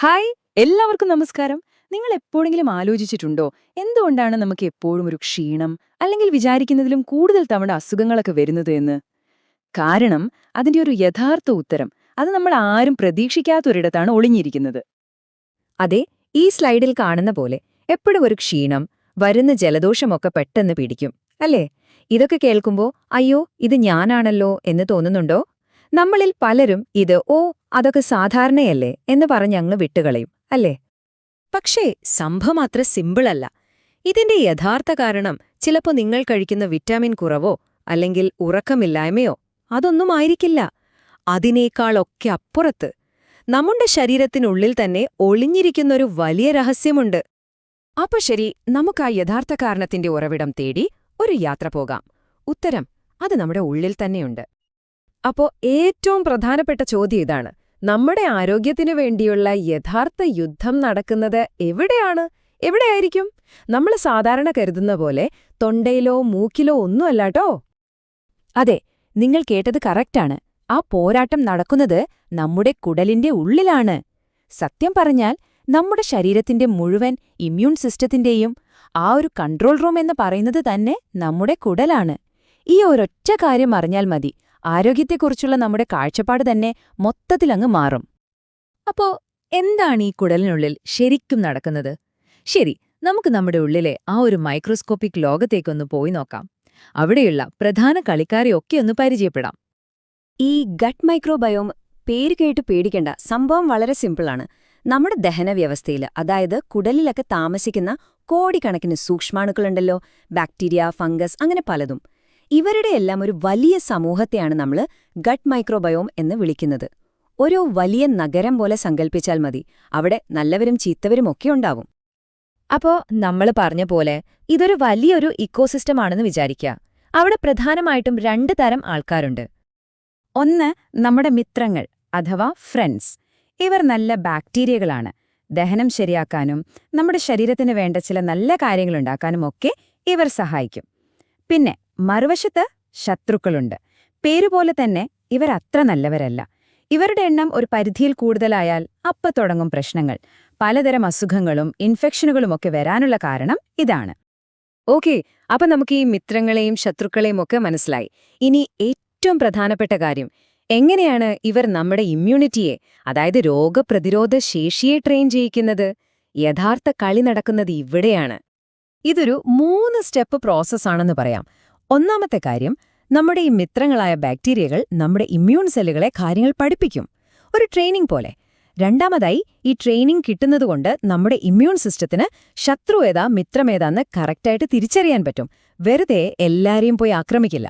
Hi, എല്ലാവർക്കും നമസ്കാരം. നിങ്ങൾ എപ്പോഴെങ്കിലും ആലോചിച്ചിട്ടുണ്ടോ എന്തുകൊണ്ടാണ് നമുക്ക് എപ്പോഴും ഒരു ക്ഷീണം അല്ലെങ്കിൽ വിചാരിക്കുന്നതിലും കൂടുതൽ തവണ അസുഖങ്ങളൊക്കെ വരുന്നത് എന്ന്? കാരണം അതിന്റെ ഒരു യഥാർത്ഥ ഉത്തരം അത് നമ്മൾ ആരും പ്രതീക്ഷിക്കാത്തൊരിടത്താണ് ഒളിഞ്ഞിരിക്കുന്നത്. അതെ, ഈ സ്ലൈഡിൽ കാണുന്ന പോലെ എപ്പോഴും ഒരു ക്ഷീണം, വരുന്ന ജലദോഷമൊക്കെ പെട്ടെന്ന് പിടിക്കും, അല്ലേ? ഇതൊക്കെ കേൾക്കുമ്പോ അയ്യോ ഇത് ഞാനാണല്ലോ എന്ന് തോന്നുന്നുണ്ടോ? നമ്മളിൽ പലരും ഇത് അതൊക്കെ സാധാരണയല്ലേ എന്ന് പറഞ്ഞങ്ങ് വിട്ടുകളയും, അല്ലേ? പക്ഷേ സംഭവം അത്ര സിമ്പിളല്ല. ഇതിന്റെ യഥാർത്ഥ കാരണം ചിലപ്പോ നിങ്ങൾ കഴിക്കുന്ന വിറ്റാമിൻ കുറവോ അല്ലെങ്കിൽ ഉറക്കമില്ലായ്മയോ അതൊന്നും ആയിരിക്കില്ല. അതിനേക്കാളൊക്കെ അപ്പുറത്ത് നമ്മുടെ ശരീരത്തിനുള്ളിൽ തന്നെ ഒളിഞ്ഞിരിക്കുന്നൊരു വലിയ രഹസ്യമുണ്ട്. അപ്പൊ ശരി, നമുക്ക് ആ യഥാർത്ഥ കാരണത്തിന്റെ ഉറവിടം തേടി ഒരു യാത്ര പോകാം. ഉത്തരം അത് നമ്മുടെ ഉള്ളിൽ തന്നെയുണ്ട്. അപ്പോ ഏറ്റവും പ്രധാനപ്പെട്ട ചോദ്യം ഇതാണ്: നമ്മുടെ ആരോഗ്യത്തിനു വേണ്ടിയുള്ള യഥാർത്ഥ യുദ്ധം നടക്കുന്നത് എവിടെയാണ്? എവിടെയായിരിക്കും? നമ്മൾ സാധാരണ കരുതുന്ന പോലെ തൊണ്ടയിലോ മൂക്കിലോ ഒന്നുമല്ലാട്ടോ. അതെ, നിങ്ങൾ കേട്ടത് കറക്റ്റാണ്. ആ പോരാട്ടം നടക്കുന്നത് നമ്മുടെ കുടലിന്റെ ഉള്ളിലാണ്. സത്യം പറഞ്ഞാൽ നമ്മുടെ ശരീരത്തിന്റെ മുഴുവൻ ഇമ്മ്യൂൺ സിസ്റ്റത്തിന്റെയും ആ ഒരു കൺട്രോൾ റൂം എന്ന് പറയുന്നത് തന്നെ നമ്മുടെ കുടലാണ്. ഈ ഒരൊറ്റ കാര്യം അറിഞ്ഞാൽ മതി, ആരോഗ്യത്തെക്കുറിച്ചുള്ള നമ്മുടെ കാഴ്ചപ്പാട് തന്നെ മൊത്തത്തിലങ്ങ് മാറും. അപ്പോ എന്താണ് ഈ കുടലിനുള്ളിൽ ശരിക്കും നടക്കുന്നത്? ശരി, നമുക്ക് നമ്മുടെ ഉള്ളിലെ ആ ഒരു മൈക്രോസ്കോപ്പിക് ലോകത്തേക്കൊന്ന് പോയി നോക്കാം. അവിടെയുള്ള പ്രധാന കളിക്കാരെയൊക്കെ ഒന്ന് പരിചയപ്പെടാം. ഈ ഗട്ട് മൈക്രോബയോം പേര് കേട്ട് പേടിക്കേണ്ട, സംഭവം വളരെ സിമ്പിളാണ്. നമ്മുടെ ദഹനവ്യവസ്ഥയിൽ, അതായത് കുടലിലൊക്കെ താമസിക്കുന്ന കോടിക്കണക്കിന് സൂക്ഷ്മാണുക്കളുണ്ടല്ലോ, ബാക്ടീരിയ, ഫംഗസ്, അങ്ങനെ പലതും. ഇവരുടെ എല്ലാം ഒരു വലിയ സമൂഹത്തെയാണ് നമ്മൾ ഗട്ട് മൈക്രോബയോം എന്ന് വിളിക്കുന്നത്. ഒരു വലിയ നഗരം പോലെ സങ്കൽപ്പിച്ചാൽ മതി. അവിടെ നല്ലവരും ചീത്തവരും ഒക്കെ ഉണ്ടാവും. അപ്പോ നമ്മൾ പറഞ്ഞ പോലെ ഇതൊരു വലിയൊരു ഇക്കോസിസ്റ്റം ആണെന്ന് വിചാരിക്കുക. അവിടെ പ്രധാനമായിട്ടും രണ്ട് തരം ആൾക്കാരുണ്ട്. ഒന്ന് നമ്മുടെ മിത്രങ്ങൾ അഥവാ ഫ്രണ്ട്സ്. ഇവർ നല്ല ബാക്ടീരിയകളാണ്. ദഹനം ശരിയാക്കാനും നമ്മുടെ ശരീരത്തിന് വേണ്ട ചില നല്ല കാര്യങ്ങളുണ്ടാക്കാനുമൊക്കെ ഇവർ സഹായിക്കും. പിന്നെ മറുവശത്ത് ശത്രുക്കളുണ്ട്. പേരുപോലെ തന്നെ ഇവർ അത്ര നല്ലവരല്ല. ഇവരുടെ എണ്ണം ഒരു പരിധിയിൽ കൂടുതലായാൽ അപ്പ തുടങ്ങും പ്രശ്നങ്ങൾ. പലതരം അസുഖങ്ങളും ഇൻഫെക്ഷനുകളുമൊക്കെ വരാനുള്ള കാരണം ഇതാണ്. ഓക്കേ, അപ്പൊ നമുക്ക് ഈ മിത്രങ്ങളെയും ശത്രുക്കളെയും ഒക്കെ മനസ്സിലായി. ഇനി ഏറ്റവും പ്രധാനപ്പെട്ട കാര്യം, എങ്ങനെയാണ് ഇവർ നമ്മുടെ ഇമ്മ്യൂണിറ്റിയെ, അതായത് രോഗപ്രതിരോധ ശേഷിയെ ട്രെയിൻ ചെയ്യിക്കുന്നത്? യഥാർത്ഥ കളി നടക്കുന്നത് ഇവിടെയാണ്. ഇതൊരു 3 സ്റ്റെപ്പ് പ്രോസസ്സാണെന്ന് പറയാം. ഒന്നാമത്തെ കാര്യം, നമ്മുടെ ഈ മിത്രങ്ങളായ ബാക്ടീരിയകൾ നമ്മുടെ ഇമ്മ്യൂൺ സെല്ലുകളെ കാര്യങ്ങൾ പഠിപ്പിക്കും, ഒരു ട്രെയിനിങ് പോലെ. രണ്ടാമതായി, ഈ ട്രെയിനിങ് കിട്ടുന്നതുകൊണ്ട് നമ്മുടെ ഇമ്മ്യൂൺ സിസ്റ്റത്തിന് ശത്രുവേതാ മിത്രമേതാന്ന് കറക്റ്റായിട്ട് തിരിച്ചറിയാൻ പറ്റും. വെറുതെ എല്ലാരെയും പോയി ആക്രമിക്കില്ല.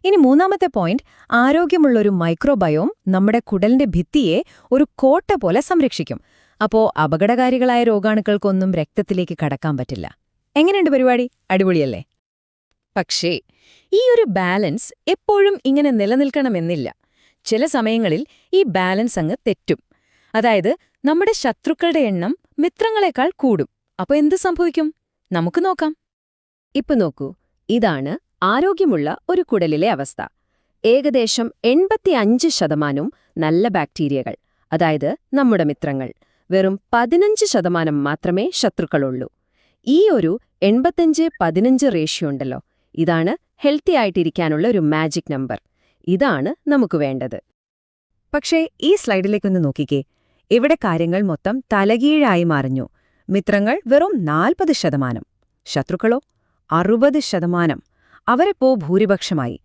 ഇനി മൂന്നാമത്തെ പോയിന്റ്, ആരോഗ്യമുള്ളൊരു മൈക്രോബയോം നമ്മുടെ കുടലിന്റെ ഭിത്തിയെ ഒരു കോട്ട പോലെ സംരക്ഷിക്കും. അപ്പോ അപകടകാരികളായ രോഗാണുക്കൾക്കൊന്നും രക്തത്തിലേക്ക് കടക്കാൻ പറ്റില്ല. എങ്ങനെയുണ്ട് പരിപാടി? അടിപൊളിയല്ലേ? പക്ഷേ ഈ ഒരു ബാലൻസ് എപ്പോഴും ഇങ്ങനെ നിലനിൽക്കണമെന്നില്ല. ചില സമയങ്ങളിൽ ഈ ബാലൻസ് അങ്ങ് തെറ്റും. അതായത് നമ്മുടെ ശത്രുക്കളുടെ എണ്ണം മിത്രങ്ങളെക്കാൾ കൂടും. അപ്പൊ എന്ത് സംഭവിക്കും? നമുക്ക് നോക്കാം. ഇപ്പൊ നോക്കൂ, ഇതാണ് ആരോഗ്യമുള്ള ഒരു കുടലിലെ അവസ്ഥ. ഏകദേശം 85% നല്ല ബാക്ടീരിയകൾ, അതായത് നമ്മുടെ മിത്രങ്ങൾ. വെറും 15% മാത്രമേ ശത്രുക്കളുള്ളൂ. ഈ ഒരു 85-15 റേഷ്യോ ഉണ്ടല്ലോ, ഇതാണ് ഹെൽത്തി ആയിട്ടിരിക്കാനുള്ള ഒരു മാജിക് നമ്പർ. ഇതാണ് നമുക്ക് വേണ്ടത്. പക്ഷേ ഈ സ്ലൈഡിലേക്കൊന്ന് നോക്കിക്കേ. ഇവിടെ കാര്യങ്ങൾ മൊത്തം തലകീഴായി മറിഞ്ഞു. മിത്രങ്ങൾ വെറും 40%, ശത്രുക്കളോ 60%. അവരെപ്പോ ഭൂരിപക്ഷമായി.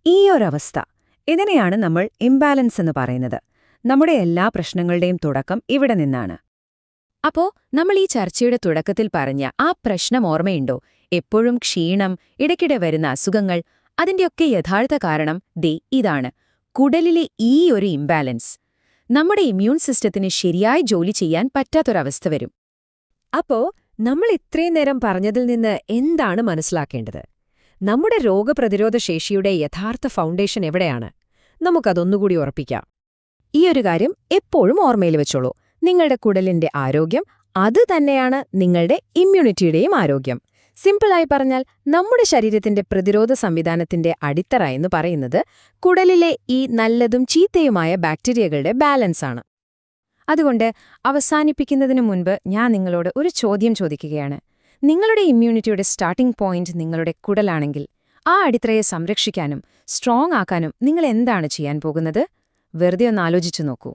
ഈ ഒരവസ്ഥ, ഇതിനെയാണ് നമ്മൾ ഇംബാലൻസ് എന്ന് പറയുന്നത്. നമ്മുടെ എല്ലാ പ്രശ്നങ്ങളുടെയും തുടക്കം ഇവിടെ നിന്നാണ്. അപ്പോ നമ്മൾ ഈ ചർച്ചയുടെ തുടക്കത്തിൽ പറഞ്ഞ ആ പ്രശ്നം ഓർമ്മയുണ്ടോ? എപ്പോഴും ക്ഷീണം, ഇടയ്ക്കിടെ വരുന്ന അസുഖങ്ങൾ. അതിന്റെയൊക്കെ യഥാർത്ഥ കാരണം ഇതാണ്: കുടലിലെ ഈ ഒരു ഇംബാലൻസ്. നമ്മുടെ ഇമ്മ്യൂൺ സിസ്റ്റത്തിന് ശരിയായി ജോലി ചെയ്യാൻ പറ്റാത്തൊരവസ്ഥ വരും. അപ്പോ നമ്മൾ ഇത്രയും നേരം പറഞ്ഞതിൽ നിന്ന് എന്താണ് മനസ്സിലാക്കേണ്ടത്? നമ്മുടെ രോഗപ്രതിരോധ ശേഷിയുടെ യഥാർത്ഥ ഫൗണ്ടേഷൻ എവിടെയാണ്? നമുക്കതൊന്നുകൂടി ഉറപ്പിക്കാം. ഈ ഒരു കാര്യം എപ്പോഴും ഓർമ്മയിൽ വെച്ചോളൂ. നിങ്ങളുടെ കുടലിന്റെ ആരോഗ്യം അത് തന്നെയാണ് നിങ്ങളുടെ ഇമ്മ്യൂണിറ്റിയുടെയും ആരോഗ്യം. സിമ്പിളായി പറഞ്ഞാൽ, നമ്മുടെ ശരീരത്തിന്റെ പ്രതിരോധ സംവിധാനത്തിന്റെ അടിത്തറ എന്ന് പറയുന്നത് കുടലിലെ ഈ നല്ലതും ചീത്തയുമായ ബാക്ടീരിയകളുടെ ബാലൻസാണ്. അതുകൊണ്ട് അവസാനിപ്പിക്കുന്നതിന് മുൻപ് ഞാൻ നിങ്ങളോട് ഒരു ചോദ്യം ചോദിക്കുകയാണ്. നിങ്ങളുടെ ഇമ്മ്യൂണിറ്റിയുടെ സ്റ്റാർട്ടിംഗ് പോയിന്റ് നിങ്ങളുടെ കുടലാണെങ്കിൽ ആ അടിത്തറയെ സംരക്ഷിക്കാനും സ്ട്രോങ് ആക്കാനും നിങ്ങൾ എന്താണ് ചെയ്യാൻ പോകുന്നത്? വെറുതെ ഒന്ന് ആലോചിച്ചു നോക്കൂ.